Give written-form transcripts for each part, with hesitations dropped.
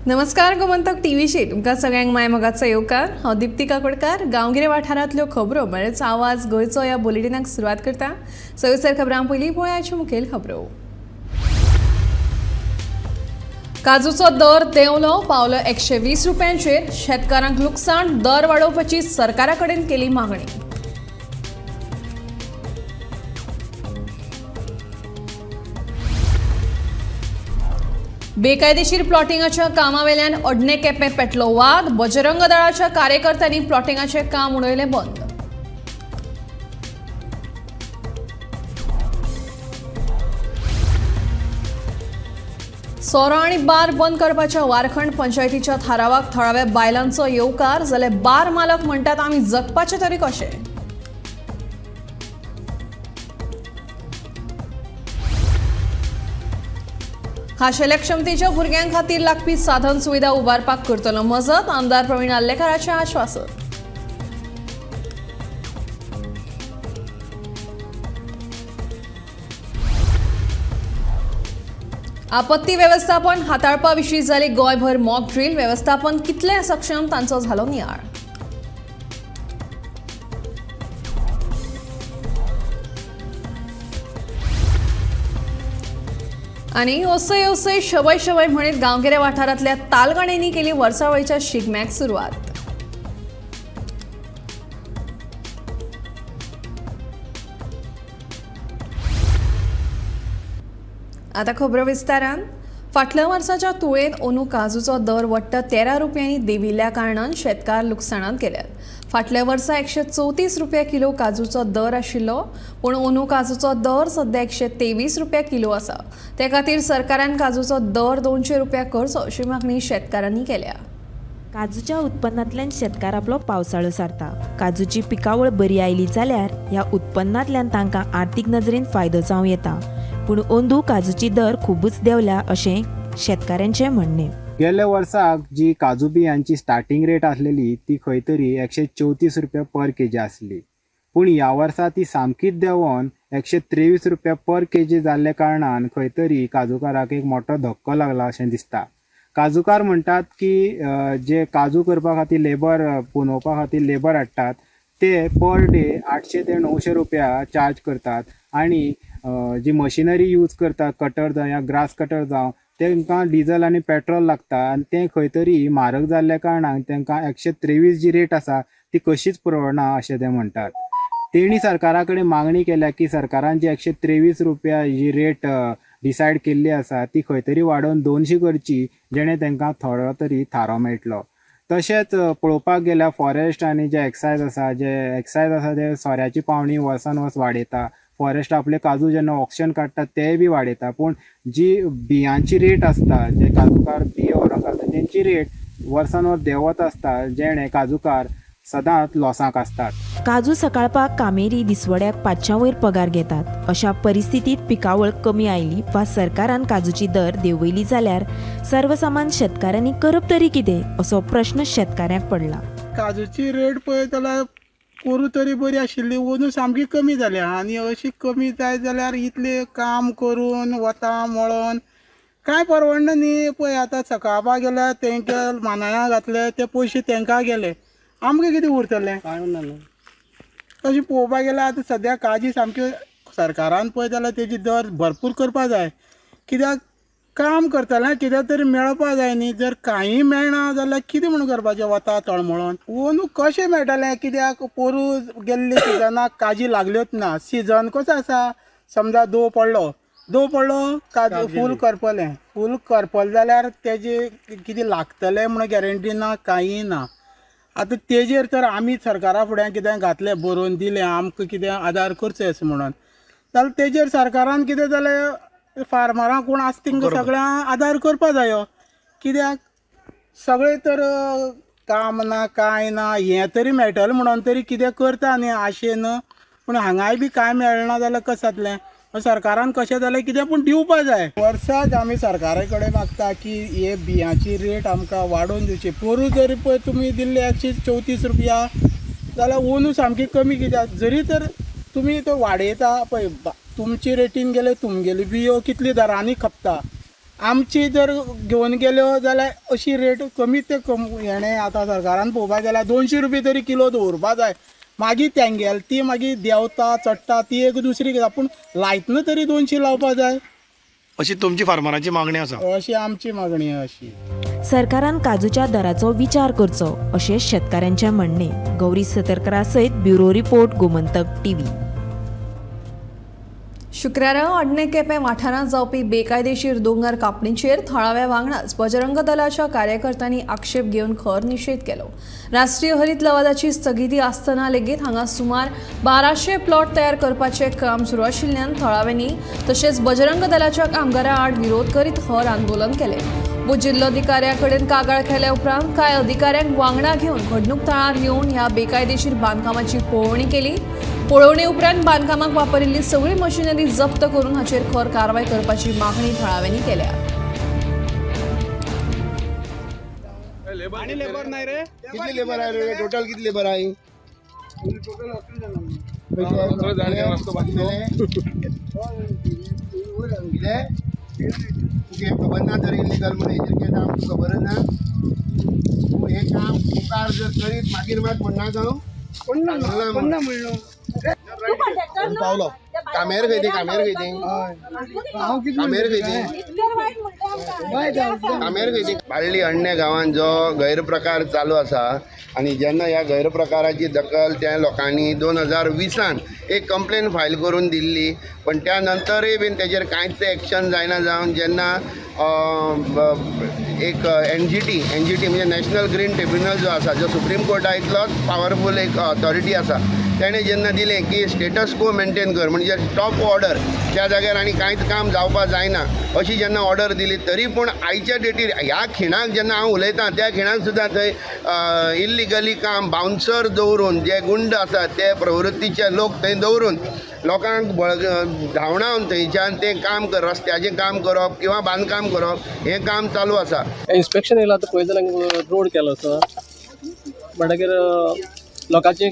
नमस्कार Gomantak TV sheet तुमकां सगळ्यांक माय मोगाचो येवकार। हांव दीप्ती काकोडकार गांवगिरे वाठारांतल्यो खबरो म्हणजेच आवाज गोंयचो ह्या बुलेटिनाक सुरवात करता। सविस्तर खबरां पयलीं पळोवया आयच्यो मुखेल खबरो। काजूचो दर देंवलो पावलो 120 रुपयांचेर। शेतकारांक लुकसाण, दर वाडोवपाची सरकारा कडेन केली मागणी। बेकायदेशीर प्लॉटिंगाच्या कामावेल्यान अडने केपें पेटलो वाद। बजरंग दळाच्या कार्यकर्त्यांनी प्लॉटिंगाचे काम उडयले बंद। सोरो आनी बार बंद करपाच्या वारखंड पंचायतीच्या थारावाक थळाव्या बायलांचो येवकार। जाल्यार बार मालक म्हणटात आमी जगपाचे तरी कशे। खाशेल्या क्षमतेच्या भुरग्यां खातीर लागपी साधन सुविधा उबारपाक करतलो मजत। आमदार प्रवीण आल्लेकाराचें आश्वासन। आपत्ती वेवस्थापन हाताळपा विशीं जाली गोंयभर मॉक ड्रील। वेवस्थापन कितले सक्षम तांचो झालो नियाळ। आणि ओसय ओसय शवय शवय म्हणत गांवगिरे वाठारांतल्या तालगणेंनी केली वर्सावळीच्या शिगम्याक सुरवात। आता खबरो विस्तारान। फाटल्या वर्साच्या तुळेन अंदू काजूचो दर वट्ट 13 रुपयांनी देंविल्ल्या कारणान शेतकार लुकसाणांत गेल्यात। फाटल्या वर्सा 134 रुपया किलो काजूचो दर आशिल्लो, पूण अंदू काजूचो दर सध्या 123 रुपया किलो आसा। ते खातीर सरकारान काजूचो दर 200 रुपया करचो अशी मागणी शेतकारांनी केल्या। काजूच्या उत्पन्नांतल्यान शेतकार आपलो पावसाळो सारता। काजूची पिकावळ बरी आयली जाल्यार ह्या उत्पन्नांतल्यान तांकां आर्थीक नजरेन फायदो जावं येता, पूण अंदू काजूची दर खूबच देंवल्या अशें शेतकाऱ्यांचें म्हणणें। गेल्या वर्साक जी काजू बियांची स्टार्टिंग रेट आसलेली ती खंय तरी 134 रुपया पर केजी आसली, पूण ह्या वर्सा ती सामकीच देंवोन 123 रुपया पर केजी जाल्ल्या कारणान खंय तरी काजूकाराक एक मोठो धक्को लागला अशें दिसता। काजूकार म्हणटात की जे काजू करपा खातीर लेबर पुनोवपा खातीर लेबर हाडटात ते पर डे 800 ते 900 रुपया चार्ज करतात, आणि जी मशिनरी यूज करतात कटर जावं या ग्रास कटर जावं तांकां डिझल आनी पेट्रोल लागता, आनी तें खंय तरी म्हारग जाल्ल्या कारणान तांकां 123 जी रेट आसा ती कशीच परवडना अशें ते म्हणटात। तेणी सरकारा कडेन मागणी केल्या की सरकारान जी 123 रुपया जी रेट डिसायड केल्ली आसा ती खंय तरी वाडोवन 200 करची, जेणे तांकां थोडो तरी थारो मेळटलो। तशेंच पळोवपाक गेल्यार फॉरेस्ट आनी जे एक्सायज आसा ते सोऱ्याची पावणी वर्सान वर्स वाडयता। फॉरेस्ट आपले काजू जेन्ना ऑक्शन काडटात तेय बी वाडयता, पूण जी बियांची रेट आसता जे काजूकार बियो व्हरोंक घालता तेंची रेट वर्सान वर्स देंवत आसता, जेणे काजूकार सदांच लॉसाक आसतात। काजू सकाळपाक कामेरी दिसवड्याक 500 वयर पगार घेतात। अशा परिस्थितीत पिकावळ कमी आयली वा सरकारान काजूची दर देंवयली जाल्यार सर्वसामान्य शेतकाऱ्यांनी करप तरी कितें असो प्रश्न शेतकाऱ्यांक पडला। काजूची रेट पळयत जाल्यार कोरू तरी बरी आशिल्ली, अंदू सामकी कमी जाल्या, आनी अशी कमी जाय जाल्यार इतले काम करून वता मळोन कांय परवडना न्ही। पळय आतां सकाळपाक गेल्यार तेंकां मानाया घातले ते पयशे तेंकां गेले, आमकां कितें उरतलें कांय ना। तशें पळोवपाक गेल्यार आतां सद्या काजी सामकी सरकारान पळयत जाल्यार तेजी दर भरपूर करपा जाय, कित्याक काम करतलें कितें तरी मेळपा जाय न्ही। जर कांय मेळना जाल्यार कितें म्हणून करपाचें वता तळमळोन। अंदू कशें मेळटलें, कित्याक पोरू गेल्ले सिजनाक काजी लागल्योच ना। सिजन कसो आसा, समजा दो पडलो काजू फूल करपलें जाल्यार तेजे कितें लागतलें म्हणून गॅरंटी ना, कांय ना। आतां तेजेर तर आमी सरकारा फुड्यान कितें घातलें बरोवन दिलें आमकां कितें आदार करचें अशें म्हणून, जाल्यार तेजेर सरकारान कितें जालें फार्मरांक कोण आसा तांकां सगळ्यांक आदार करपा जायो, कित्याक सगळे तर काम ना कांय ना, हें तरी मेळटलें म्हणून तरी कितें करता न्ही आशेन, पूण हांगाय बी कांय मेळना जाल्यार कशें जातलें। सरकारान कशें जालें कितें पूण दिवपा जाय। वर्साक आमी सरकारा कडेन मागता की हे बियांची रेट आमकां वाडोवन दिवची। पोरू जरी पळय तुमी दिल्ले 134 रुपया जाल्यार अंदू सामकी कमी, कित्याक जरी तर तुमी तो वाडयता पळय तुमची रेटीन गेले तुमगेली बियो कितली दरांनी खपता, आमची जर घेवन गेल्यो जाल्यार अशी रेट कमी ते हेणें आतां सरकारान पळोवपाक गेल्यार 200 रुपया तरी किलो दवरपा जाय. मागीर तेंगेल ती मागीर देंवता चडटा ती एक दुसरी गजाल, पूण लायतना तरी 200 लावपा जाय अशी तुमची फार्मरांची मागणी आसा. अशी आमची मागणी अशी. सरकारान काजूच्या दराचो विचार करचो अशें शेतकाऱ्यांचें म्हणणें. गौरी सतरकरा सयत ब्युरो रिपोर्ट गोमंतक टीव्ही. शुक्रारा अडणे केपें वाठारांत जावपी बेकायदेशीर दोंगर कापणीचेर थळाव्या वांगडाच बजरंग दलाच्या कार्यकर्त्यांनी आक्षेप घेवन खर निशेध केलो. राष्ट्रीय हरीत लवादाची स्थगिती आसतना लेगीत हांगा सुमार 1200 प्लॉट तयार करपाचें काम सुरू आशिल्ल्यान थळाव्यांनी तशेंच बजरंग दलाच्या कामगारां आड विरोध करीत हर आंदोलन केलें. जिल्लोधिकाऱ्या कडेन कागाळ केल्या उपरांत कांय अधिकाऱ्यांक वांगडा घेवन घडणूक थळार येवन ह्या बेकायदेशीर बांदकामाची पळोवणी केली. पळोवणे उपरांत बांदकामाक वापरिल्ली सगळी मशिनरी जप्त करून हाचेर खर कारवाय करपाची मागणी थळाव्यांनी केल्या. लेबर नाही रे. किती लेबर आहे रे? टोटल किती लेबर आहे? खबर ना तर इलिगल म्हणून हेजेर काम खबर ना. हे काम मुखार जर करीत मागीर मात म्हणना जाऊ म्हणलो पावलो कामेर खंय ती कामेर खंय ती कामेर खंय ती कामेर खंय ती बाळ्ळी अण्णे गांवांत जो गैरप्रकार चालू आसा आनी जेन्ना ह्या गैरप्रकाराची दखल त्या लोकांनी 2020 एक कंप्लेन फायल करून दिल्ली, पण त्या नंतरय बीन तेजेर कांयच एक्शन जायना जावन जेन्ना एक NGT म्हणजे नॅशनल ग्रीन ट्रिब्युनल जो आसा, जो सुप्रीम कोर्टा इतलोच पावरफूल एक ऑथॉरिटी आसा, तेणें जेन्ना दिलें की स्टेटस को मेंटेन कर म्हणजे टॉप ऑर्डर त्या जाग्यार आनी कांयच काम जावपा जायना अशी जेन्ना ऑर्डर दिली, तरी पूण आयच्या डेटीर ह्या खिणाक जेन्ना हांव उलयतां त्या खिणाक सुद्दां थंय इल्लिगली काम बाउन्सर दवरून जे गुंड आसात ते प्रवृत्तीचे लोक थंय दवरून लोकांक धांवडावन थंयच्यान तें काम रस्त्याचें काम करप किंवा बांदकाम करप हें काम चालू आसा. इन्स्पेक्शन येयला आतां पळय जाल्यार रोड केलो आसा, म्हणटकीर लोकांची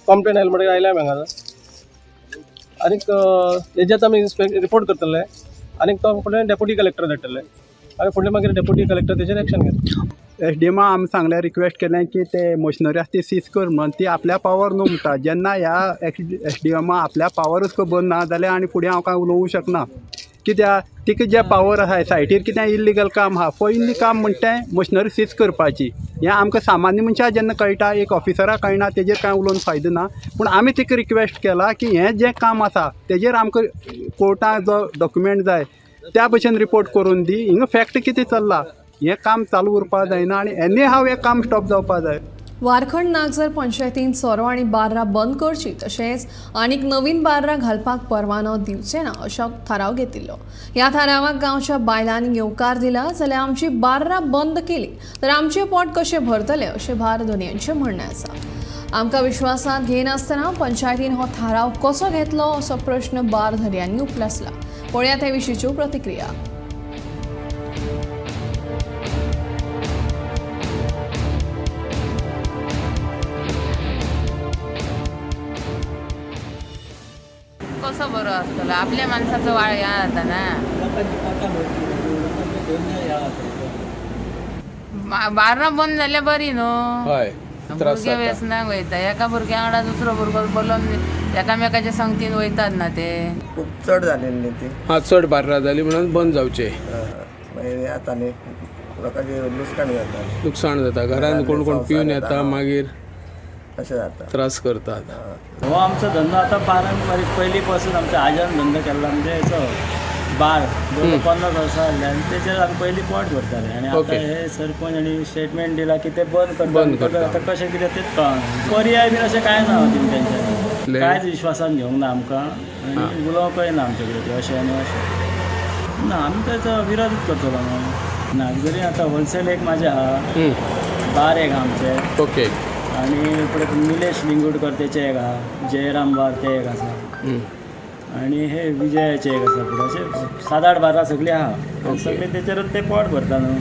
कंप्लेन आयली म्हणटकीर आयल्या हांगा आनीक हेजेर आमी रिपोर्ट करतले आनीक तो फुडें डेप्युटी कलेक्टर धाडटले आनी फुडें मागीर डेप्युटी कलेक्टर तेजेर एक्शन घेतले. SDMा आमी सांगलें रिक्वेस्ट केलें की ते मशिनरी आसा ती सीज कर म्हणून. ती आपल्या पावर न्हू म्हणटा. जेन्ना ह्या SDMा आपल्या पावरूच खबर ना जाल्यार आनी फुडें हांव कांय उलोवंक शकना. कित्याक तिका जे पावर आसा सायटीर कितें इल्लिगल काम आहा पयलीं काम म्हणटा तें मशिनरी सीज करपाची. हें आमकां सामान्य मनशाक जेन्ना कळटा, एक ऑफिसराक कळना, तेजेर कांय उलोवन फायदो ना. पूण आमी तिका रिक्वेस्ट केला की हें जें काम आसा तेजेर आमकां कोर्टाक जो डॉक्युमेंट जाय त्या भशेन रिपोर्ट करून दी. हिंगा फॅक्ट कितें चल्ला हें काम चालू उरपा जायना आनी एनी हाव हें काम स्टॉप जावपा जाय. वारखंड नागझर पंचायतीन सोरो आनी बार्रां बंद करची तशेंच आनीक नवीन बार्रां घालपाक परवानो दिवचे ना असो थाराव घेतिल्लो. ह्या थारावाक गांवच्या बायलांनी येवकार दिला जाल्यार आमची बार्रां बंद केली तर आमचें पोट कशें भरतलें अशें भार दोनयांचें म्हणणें आसा. आमकां विश्वासांत घेनासतना पंचायतीन हो थाराव कसो घेतलो असो प्रश्न बारधर्यांनी उपलासला. पळयात हे विशींच्यो प्रतिक्रिया. कसं बरं असतं आपल्या माणसाचं वाळ या जाता ना. बार्रां बंद जाल्यार बरी न्हू. भुरगे वेसनाक वयता, एका भुरग्या वांगडा दुसरो भुरगो बोलोवन एकामेकाच्या संगतीन वयतात ना ते. खूब चड जालेली ती. चड बार्रां जाली म्हणून बंद जावचे. आतां न्ही लोकांचें लुकसाण जाता. घरान कोण कोण पिवन येता मागीर अशें जाता, त्रास करतात. हो आमचो धंदो आतां पारंपारीक पयलीं पासून आमच्या आज्यान धंदो केल्लो म्हणजे हेचो बार 50 वर्सां जाल्ली आनी तेचेर आमी पयलीं पोट भरताले आनी आतां हे सरपंच आनी स्टेटमेंट दिला की ते बंद करता. आतां कशें कितें तेच कळना. पर्याय बीन अशें कांय ना तेंच्यांनी. कांयच विश्वासान घेवंक ना आमकां आनी उलोवंकय ना आमचे कडेन अशें आनी अशें ना. आमी तेचो विरोधूच करतलो न्हू. नागझरी आतां होलसेल एक म्हाजें आहा, बार एक आमचे. ओके. आणि परत निलेश लिंगूडकर तेचे एक आहा, जयराम बार ते एक आसा आणि हे विजयाचे एक आसा. पुढे असे 7-8 बार्रां सगळीं आहा. सगळे तेचेरच ते पोट भरता न्हू.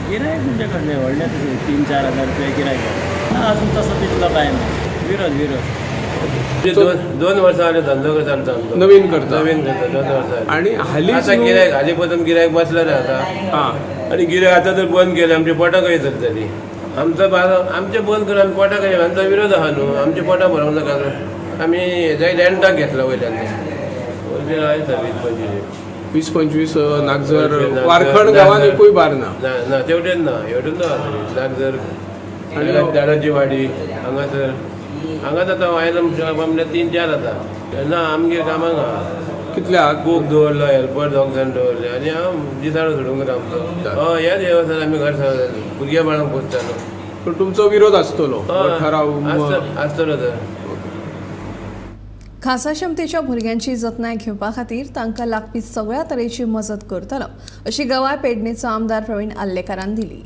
गिरायक म्हणजे कसले व्हडले तशें 3-4 हजार रुपया गिरायक ना. अजून तसो तितलो कांय ना. विरोध दोन वर्सां जाले धंदो करता आमचो नवीन करता 2 वर्सां आणि हालीं गिरायक हाली पसून गिरायक बसलेलें आतां आनी गिरायक आतां जर बंद केलें आमची पोटां कशी चलतली आमचो आमचे बंद करून आमी पोटां कशी आमचो विरोध आहा न्हू आमची पोटां भरोंक नाका आमी हेज्या रेंटाक घेतला वयल्यान सर्वीस 20-25 नागझर वारखड गांवांत एकूय बार ना ना तेवटेन ना एवटेन ना नागझर आनी दाडाची वाडी हांगासर आतां आयज आमच्या 3-4 जाता तेन्ना आमगे कामाक आहा कितल्या कूक दवरलो हेल्पर 2 जाण दवरले आनी हांव दिसाळो सोडूंक ना आमचो ह्याच वेवसायान आमी घर भुरग्या बाळांक पोसतालो पूण तुमचो विरोध आसतलो ठराव आसतलो तर खासा क्षमतेच्या भुरग्यांची जतनाय घेवपा खातीर तांकां लागपी सगळ्या तरेची मजत करतलो अशी गवाय पेडणेचो आमदार प्रवीण आल्लेकारान दिली.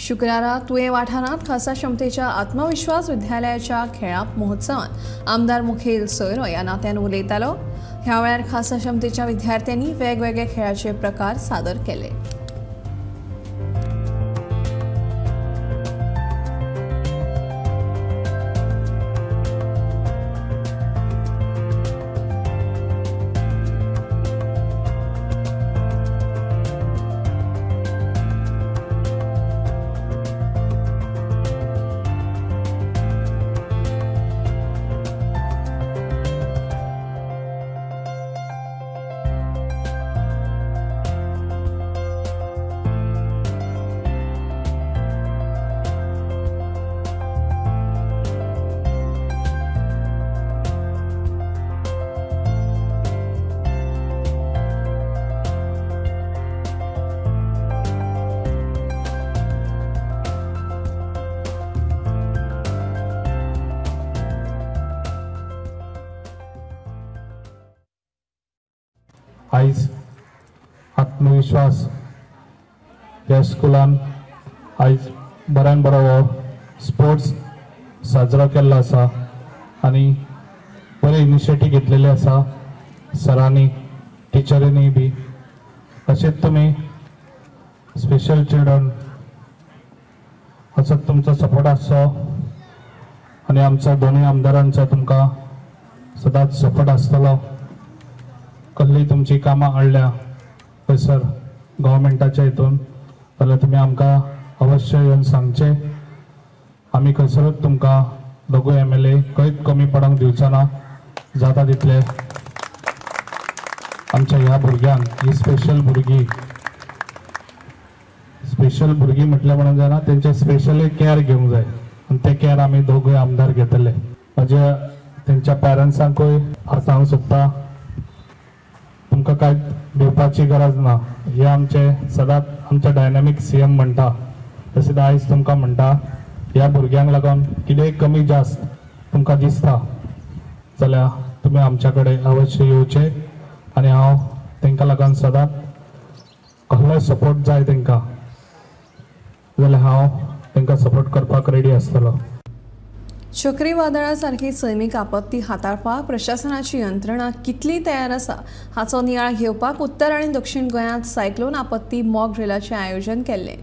शुक्रारा तुये वाठारांत खासा क्षमतेच्या आत्मविश्वास विद्यालयाच्या खेळां महोत्सवात आमदार मुखेल सोयरो ह्या नात्यान उलयतालो. ह्या वेळार खासा क्षमतेच्या विद्यार्थ्यांनी वेगवेगळे खेळाचे प्रकार सादर केले. आयज आत्मविश्वास ह्या स्कुलान आयज बऱ्यान बरो हो स्पोर्ट्स साजरो केल्लो आसा आनी बरे इनिशिएटीव घेतलेले आसा सरांनी टिचरींनी बी. तशेंच तुमी स्पेशल चिल्ड्रन असो तुमचो सपोर्ट आसचो आनी आमचो दोनूय आमदारांचो तुमकां सदांच सपोर्ट आसतलो. कसली तुमची कामां हाडल्या खंयसर गव्हर्मेंटाच्या हितून जाल्यार तुमी आमकां अवश्य येवन सांगचे. आमी खंयसरूच तुमकां दोगूय MLA खंयच कमी पडोंक दिवचो ना. जाता तितले आमच्या ह्या भुरग्यांक ही स्पेशल भुरगीं म्हटलें म्हणून जायना तेंचे स्पेशली केअर घेवंक जाय आनी ते केअर आमी दोगूय आमदार घेतले. म्हज्या तेंच्या पॅरंट्सांकूय सांगूंक सोदता तुमकां कांय दिवपाची गरज ना. हे आमचे सदांच आमचे डायनॅमीक CM म्हणटा तशेंच आयज तुमकां म्हणटा ह्या भुरग्यांक लागून कितेंय कमी जास्त तुमकां दिसता जाल्यार तुमी आमच्या कडेन अवश्य येवचे आनी हांव तांकां लागून सदांच कसलोय सपोर्ट जाय तांकां जाल्यार हांव तांकां सपोर्ट करपाक रेडी आसतलो. चक्रीवादळा सारखी सैमीक आपत्ती हाताळपाक प्रशासनाची यंत्रणा कितली तयार आसा हाचो नियाळ घेवपाक उत्तर आनी दक्षिण गोंयांत सायक्लोन आपत्ती मॉक ड्रिलाचें आयोजन केल्लें.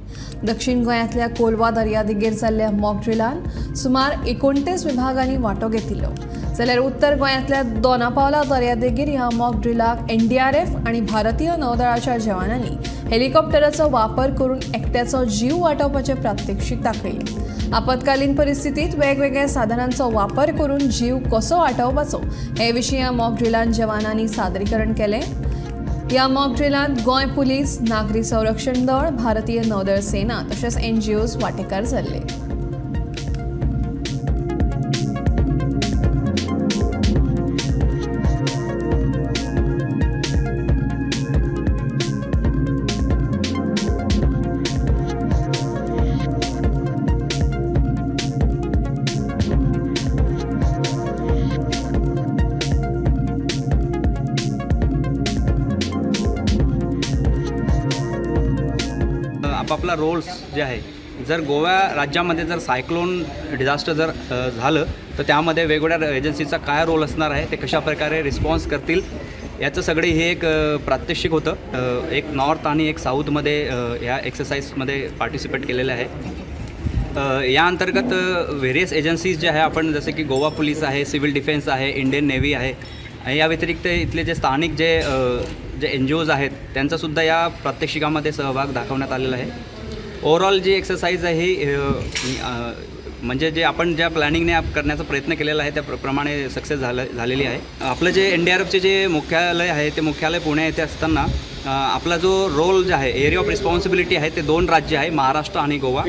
दक्षिण गोंयांतल्या कोलवा दर्यादेगेर जाल्ल्या मॉक ड्रिलान सुमार 29 विभागांनी वांटो घेतिल्लो जाल्यार उत्तर गोंयांतल्या दोनापावला दर्यादेगेर ह्या मॉक ड्रिलाक NDRF आनी भारतीय नौदळाच्या जवानांनी हेलिकॉप्टराचो वापर करून एकट्याचो जीव वाटावपाचें प्रात्यक्षीक दाखयलें. आपत्कालीन परिस्थितीत वेगवेगळ्या साधनांचो वापर करून जीव कसो वाटावपाचो हे विशीं ह्या मॉक ड्रिलांत जवानांनी सादरीकरण केलें. ह्या मॉक ड्रिलांत गोंय पुलीस, नागरी संरक्षण दळ, भारतीय नौदळ सेना तशेंच NGOs वांटेकार जाल्ले. आपापला रोल्स जे आहे जर गोवा राज्यामध्ये जर सायक्लोन डिझास्टर जर झालं तर त्यामध्ये वेगवेगळ्या एजन्सीचा काय रोल असणार आहे ते कशा प्रकारे रिस्पॉन्स करतील याचं सगळे हे एक प्रात्यक्षिक होतं. एक नॉर्थ आणि एक साऊथमध्ये ह्या एक्सरसाइजमध्ये पार्टिसिपेट केलेलं आहे. या अंतर्गत व्हेरियस एजन्सीज जे आहे आपण जसे की गोवा पोलीस आहे, सिव्हिल डिफेन्स आहे, इंडियन नेव्ही आहे, या व्यतिरिक्त इथले जे स्थानिक जे NGOज आहेत त्यांचासुद्धा या प्रात्यक्षिकामध्ये सहभाग दाखवण्यात आलेला आहे. ओव्हरऑल जी एक्सरसाइज आहे ही म्हणजे जे आपण ज्या प्लॅनिंगने करण्याचा प्रयत्न केलेला आहे त्याप्रमाणे सक्सेस झालेली आहे. आपलं जे NDRFचे जे मुख्यालय आहे ते मुख्यालय पुणे येथे असताना आपला जो रोल जे आहे, एरिया ऑफ रिस्पॉन्सिबिलिटी आहे ते 2 राज्य आहे, महाराष्ट्र आणि गोवा.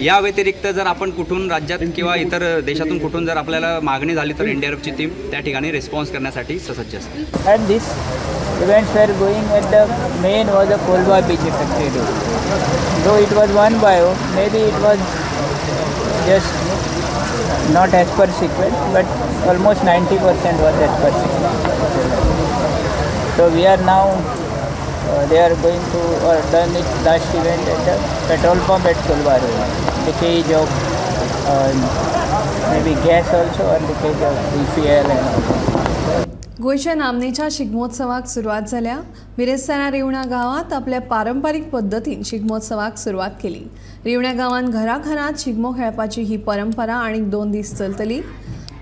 या व्यतिरिक्त जर आपण कुठून राज्यात किंवा इतर देशातून कुठून जर आपल्याला मागणी झाली तर NDRFची टीम त्या ठिकाणी रिस्पॉन्स करण्यासाठी सज्ज असते. At this events were going at the main was the Kolba beach affected. Though it was one bio, maybe it was just not as per sequence, but almost 90% was as per sequence. So we are now they are going to done it last event at the petrol pump at Kolba. Leakage of maybe gas also, or leakage of fuel and all. गोयच्या नामनेच्या शिगमोत्सवाक सुरुवात जाल्या. बिरेस्तारा रिवणा गावात आपल्या पारंपरिक पद्धतीन शिगमोत्सवाक सुरुवात केली. रिवण्या गावात घराघरात शिगमो खेळपाची ही परंपरा आनीक 2 दीस चलतली.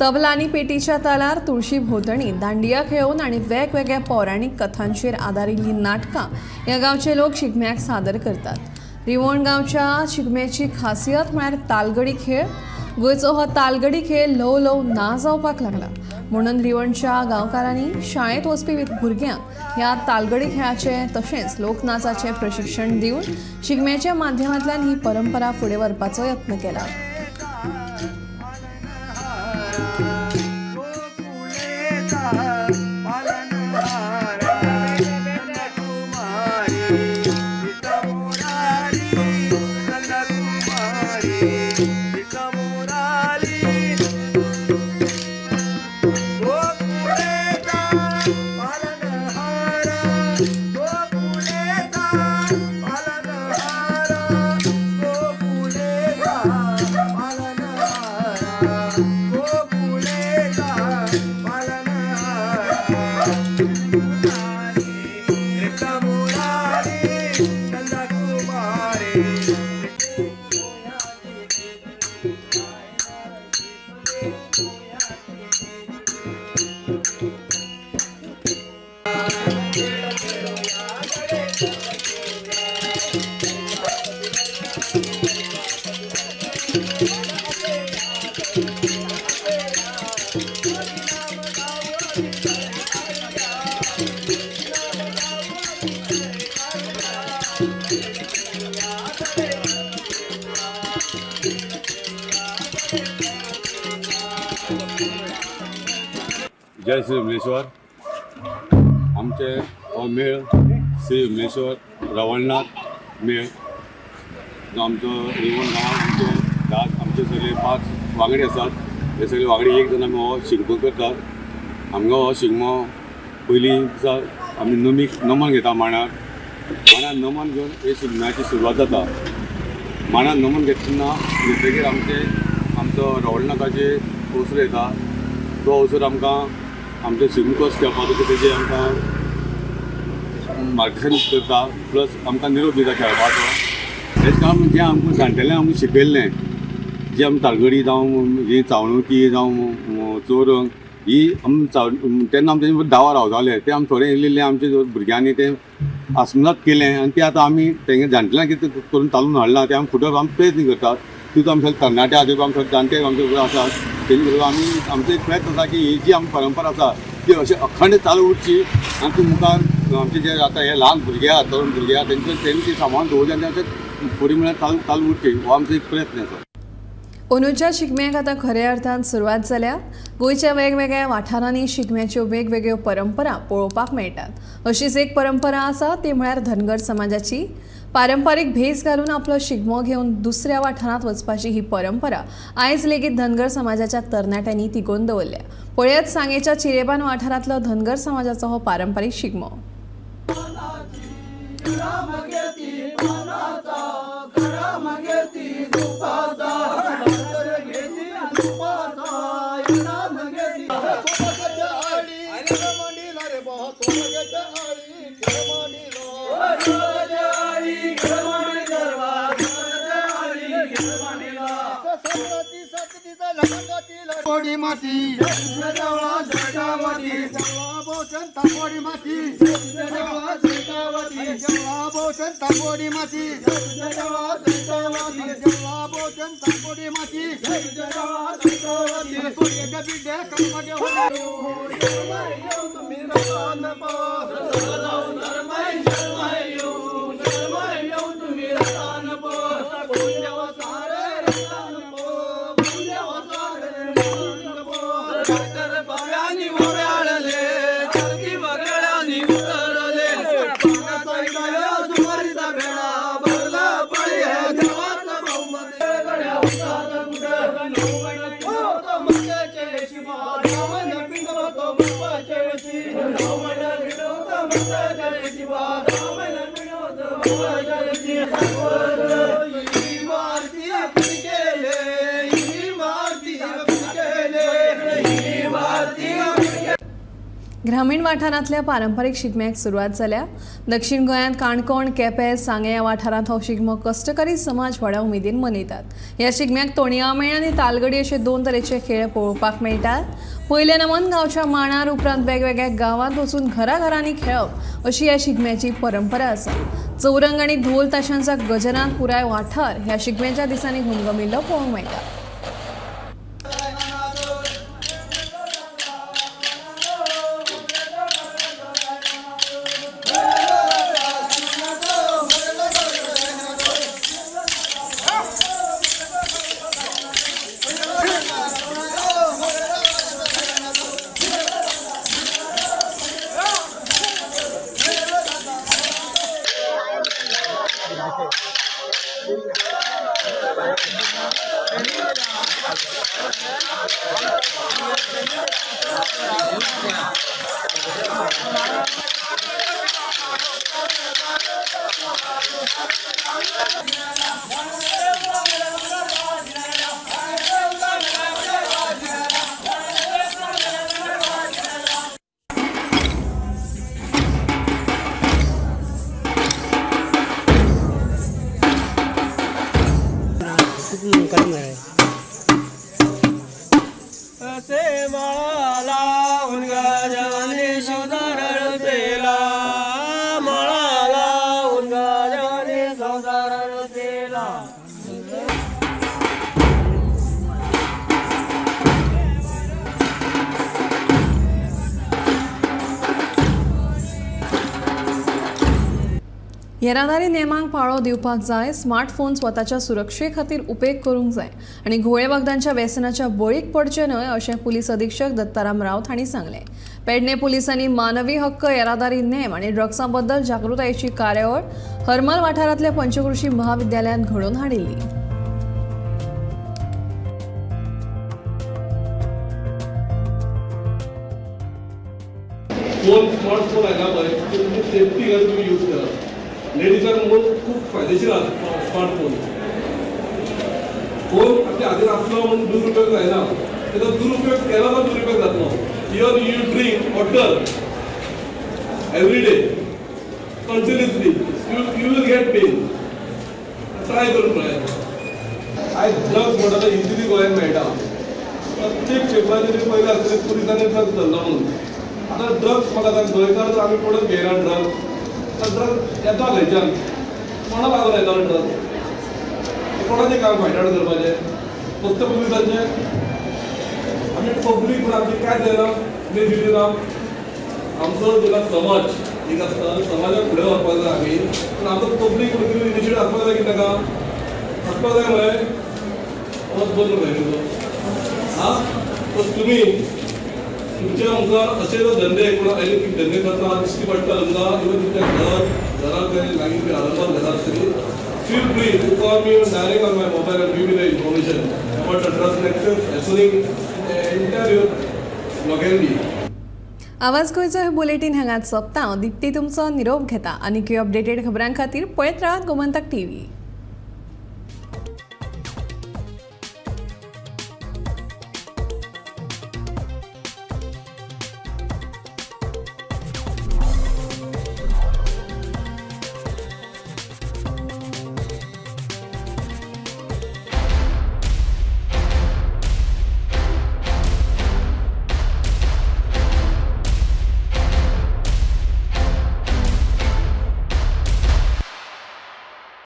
तबला आणि पेटीच्या तालार तुळशी भोवतणी दांडिया खेळून आणि वेगवेगळ्या पौराणिक कथांचेर आदारिल्लीं नाटकां ह्या गांवचे लोक शिगम्याक सादर करतात. रिवण गांवच्या शिगम्याची खासियत म्हळ्यार तालगडी खेळ. गोंयचो हो तालगडी खेळ ल्हव ल्हव ना जावपाक लागला. म्हणून रिवणच्या गांवकारांनी शाळेत वचपी भुरग्यांक ह्या तालगडी खेळाचे तशेंच लोकनाचाचे प्रशिक्षण दिवन शिगम्याच्या माध्यमांतल्यान ही परंपरा फुडें व्हरपाचो यत्न केला. जय श्री विमलेश्वर. आमचे हो मेळ श्री विमलेश्वर रवळनाथ मेळ जो आमचो रिवण गांवांत आमचे सगळे 5 वांगडी आसात. हे सगळे वांगडी एक जण आमी हो शिगमो करतात. आमकां हो शिगमो पयलीं दिसा आमी नमन घेता मांडार नमन घेवन हे शिगम्याची सुरवात जाता. मांडार नमन घेतना घेतकीर आमचो रवळनाथाचे अवसर येता. तो अवसर आमकां आमचे शिगमो कसो खेळपाचो तेजे आमकां मार्गदर्शन करता. प्लस आमकां निरोप दिता खेळपाचो. हेच काम जें आमकां जाणटेल्यांक आमकां शिकयल्लें जी आमी तालगडी जावं ही चावणुकी जावं चोरंग ही तेन्ना आमचे दावा रावताले ते आमी थोडें इल्लें आमचे भुरग्यांनी तें आस्मनात केलें आनी तें आतां आमी तेंगे जाणटेल्यांक कितें करून चालून हाडलां तें आमी फुडें आमी प्रयत्न करतात. तितून आमचे तरणाटे आसा तितून आमचे जाणटे आमचे आसात तेजे बरोबर आमी आमचो एक प्रयत्न आसा की ही जी आमची परंपरा आसा ती अशी अखंड चालू उरची आनी ती मुखार आमचे जे आतां हे ल्हान भुरगे आसात तरूण भुरगे आसात तेंची ती सांबाळून दवरची आनी तें फुडें म्हळ्यार चालू उरची हो आमचो एक प्रयत्न आसा. अंदूच्या शिगम्याक आतां खऱ्या अर्थान सुरवात जाल्या. गोंयच्या वेगवेगळ्या वाठारांनी शिगम्याच्यो वेगवेगळ्यो परंपरा पळोवपाक मेळटात. अशीच एक परंपरा आसा ती म्हळ्यार धनगर समाजाची. पारंपारीक भेस घालून आपलो शिगमो घेवन दुसऱ्या वाठारांत वचपाची ही परंपरा आयज लेगीत धनगर समाजाच्या तरणाट्यांनी तिगोवन दवरल्या. पळयात सांगेच्या चिरेबान वाठारांतलो धनगर समाजाचो हो पारंपारीक शिगमो. Come on, तांबोडी माती देवळा जटावती देवळा बोचन तांबोडी माती देवळा जटावती देवळा बोचन तांबोडी माती देवळा जटावती देवळा बोचन तांबोडी माती देवळा जटावती तू एक बिड्या कर्मगे हो तुम्ही रान पा धर्माय धर्माय येऊ तुम्ही रान पा देवा सारे रान पा देवा सारे रान पा डॉक्टर बाळानी ओळाळले चरकी बगळानी उतरले पाण्याचा गाया सुमारीचा भेडा भरला पळी है देवाचा बहुमत गड्या उसात कुठे नवमण तो मगचे शिवा रावण पिंड तो बापाचे वशी नवमण भिडो तो मगचे शिवा रावण पिंड तो बापाचे वशी मारती अपनी केले मारती अपनी केले मारती ग्रामीण वाठारांतल्या पारंपारीक शिगम्याक सुरवात जाल्या. दक्षिण गोंयांत काणकोण, केपें, सांगे ह्या वाठारांत हो शिगमो कश्टकरी समाज व्हड्या उमेदीन मनयतात. ह्या शिगम्याक तोणयां मेळ आनी तालगडी अशे 2 तरेचे खेळ पळोवपाक मेळटात. पयले नमन गांवच्या मांडार उपरांत वेगवेगळ्या गांवांत वचून घराघरांनी खेळप अशी ह्या शिगम्याची परंपरा आसा. चौरंग आनी ढोल ताशांचा गजरांत पुराय वाठार ह्या शिगम्याच्या दिसांनी घुमघुमिल्लो पळोवंक मेळटा. येरादारी नेमांक पाळो दिवपाक जाय. स्मार्टफोन स्वताच्या सुरक्षे खातीर उपेग करूंक जाय आनी घोळे वखदांच्या व्यसनाच्या बळीक पडचे न्हय अशें पुलीस अधीक्षक दत्ताराम रावत हांणी सांगलें. पेडणे पुलिसांनी मानवी हक्क, येरादारी नेम आनी ड्रग्सां बद्दल जागृतायेची कार्यावळ हरमल वाठारांतल्या पंचकृषी महाविद्यालयांत घडोवन हाडिल्ली. स्मार्टफोन आयला पळय तुमची सेफ्टी घालून तुम्ही यूज करा. लेडीजांक म्हणून खूप फायदेशीर आसा स्मार्टफोन. फोन आपल्या हातीन आसलो म्हणून दुरुपयोग जायना. तेजो दुरुपयोग केला तर दुरुपयोग जातलो. Even you drink water every day continuously you will get pain. Try करून पळयात. आयज ड्रग्स म्हणटा तो इजिली गोंयांत मेळटा. प्रत्येक पेपराचेर पयलें आसलें पुलिसांनी ड्रग्स धरलो म्हणून. आता ड्रग्स म्हाका गोंयकार जर आमी कोणूच घेयना ड्रग्स येता खंयच्यान कोणा लागून येता ड्रग्स. कोणाचें काम फायट आउट करपाचें फक्त पुलिसांचें. आमी पब्लीक म्हणून आमचें काय जायना मिसयूज आमचो जेन्ना समाज एक आसता समाजाक फुडें व्हरपाक जाय आमी. पूण आमचो पब्लीक म्हणून इनिशिएटीव आसपाक जाय की नाका आसपाक जाय मरे हो बंद खंय हां. तर तुमी तुमच्या मुखार असे जो धंदे इलेक्ट्रीक धंदे करता दिश्टी पडटा तुमकां इवन तुमच्या घराक लागीं आरामात घरा आसतली feel free to call me direct on my mobile and give me the information about the drugs nexus happening entire your locality. आवाज गोंयचो हे बुलेटीन हांगाच सोंपता. दिप्ती तुमचो निरोप घेता. आनी अपडेटेड खबरां खातीर पळयत रावात गोमंतक TV.